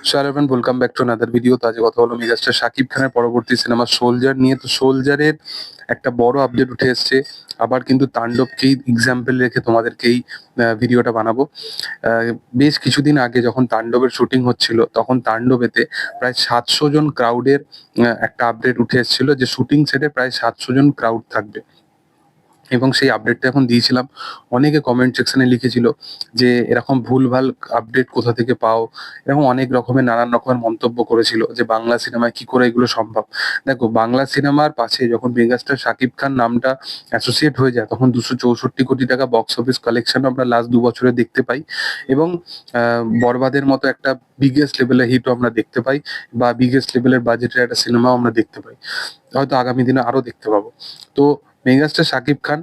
Hello everyone, welcome back to another video. তো আজকে কথা হলো মেগাস্টার শাকিব খানের পরবর্তী সিনেমা সোলজার নিয়ে। তো সোলজারের একটা বড় আপডেট উঠে এসছে। আবার কিন্তু তাণ্ডবকেই এক্সাম্পল রেখে তোমাদেরকেই ভিডিওটা বানাবো। বেশ কিছুদিন আগে যখন তাণ্ডবের শুটিং হচ্ছিল, তখন তাণ্ডবেতে প্রায় 700 জন ক্রাউডের একটা আপডেট উঠে এসেছিল যে শুটিং সেটে প্রায় 700 জন ক্রাউড থাকবে। এবং সেই আপডেটটা এখন দিয়েছিলাম। অনেকে কমেন্ট সেকশনে লিখেছিল যে এরকম ভুলভাল আপডেট কোথা থেকে পাও, এরকম অনেক রকমের নানান রকমের মন্তব্য করেছিল যে বাংলা সিনেমায় কি করে এগুলো সম্ভব। দেখো, বাংলা সিনেমার পাশে যখন মেগাস্টার শাকিব খান নামটা অ্যাসোসিয়েট হয়ে যায়, তখন 264 কোটি টাকা বক্স অফিস কালেকশন আমরা লাস্ট 2 বছরে দেখতে পাই। এবং বরবাদের মতো একটা বিগেস্ট লেভেলের হিটও আমরা দেখতে পাই, বা বিগেস্ট লেভেলের বাজেটের একটা সিনেমাও আমরা দেখতে পাই, হয়তো আগামী দিনে আরো দেখতে পাবো। তো মেগাস্টার শাকিব খান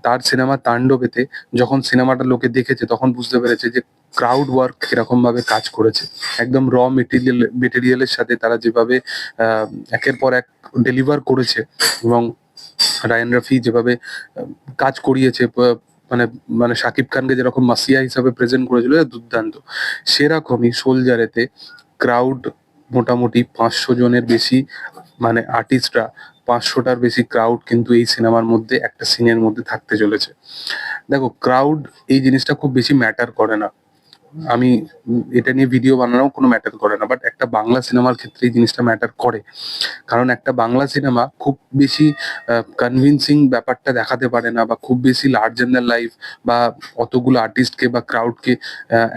তার সিনেমা তাণ্ডবেতে যখন সিনেমাটা লোকে দেখেছে, তখন বুঝতে পেরেছে যে ক্রাউড ওয়ার্ক কিরকম ভাবে কাজ করেছে। একদম র মেটেরিয়ালের সাথে তারা যেভাবে একের পর এক ডেলিভার করেছে, এবং রায়ান রাফি যেভাবে কাজ করিয়েছে, মানে মানে শাকিব খানকে যেরকম মাসিয়া হিসাবে প্রেজেন্ট করেছিল, দুর্দান্ত। সেরকমই সোলজারেতে ক্রাউড মোটামুটি 500 জনের বেশি, মানে আর্টিস্টরা 500টার বেশি ক্রাউড কিন্তু এই সিনেমার মধ্যে একটা সিনের মধ্যে থাকতে চলেছে। দেখো, ক্রাউড এই জিনিসটা খুব বেশি ম্যাটার করে না। আমি এটা নিয়ে ভিডিও বানানো কোনো ম্যাটার করে না, বাট একটা বাংলা সিনেমার ক্ষেত্রে এই জিনিসটা ম্যাটার করে। কারণ একটা বাংলা সিনেমা খুব বেশি কনভিনসিং ব্যাপারটা দেখাতে পারে না, বা খুব বেশি লার্জ ইন দ্য লাইফ, বা অতগুলো আর্টিস্টকে বা ক্রাউডকে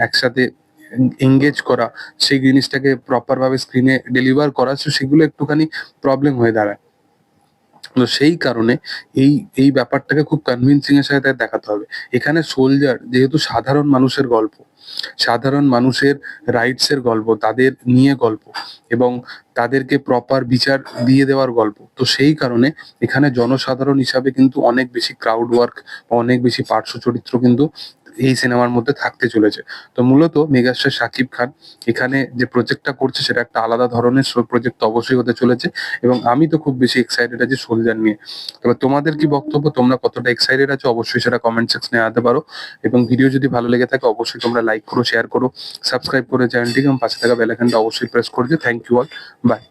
একসাথে এঙ্গেজ করা, সেই জিনিসটাকে প্রপার ভাবে স্ক্রিনে ডেলিভার করা, সেগুলো একটুখানি প্রবলেম হয়ে দাঁড়ায়। তো সেই কারণে এই এই ব্যাপারটাকে খুব কনভিনসিং এর সাথে তাকে দেখাতে হবে। এখানে সোলজার যেহেতু সাধারণ মানুষের গল্প, সাধারণ মানুষের রাইটস এর গল্প, তাদের নিয়ে গল্প, এবং তাদেরকে প্রপার বিচার দিয়ে দেওয়ার গল্প, তো সেই কারণে এখানে জনসাধারণ হিসাবে কিন্তু অনেক বেশি ক্রাউড ওয়ার্ক বা অনেক বেশি পার্শ্ব চরিত্র কিন্তু এই সিনেমার মধ্যে থাকতে চলেছে। তো মূলত মেগাস্টার শাকিব খান এখানে যে প্রজেক্টটা করছে, সেটা একটা আলাদা ধরনের প্রজেক্ট অবশ্যই হতে চলেছে। এবং আমি তো খুব বেশি এক্সাইটেড আছি সোলজার নিয়ে। তবে তোমাদের কি বক্তব্য, তোমরা কতটা এক্সাইটেড আছো, অবশ্যই সেটা কমেন্ট সেকশনে জানাতে পারো। এবং ভিডিও যদি ভালো লেগে থাকে, অবশ্যই তোমরা লাইক করো, শেয়ার করো, সাবস্ক্রাইব করে চ্যানেলটিকে, এবং পাশে থাকা বেল আইকনটা অবশ্যই প্রেস করে দিও। Thank you all, by.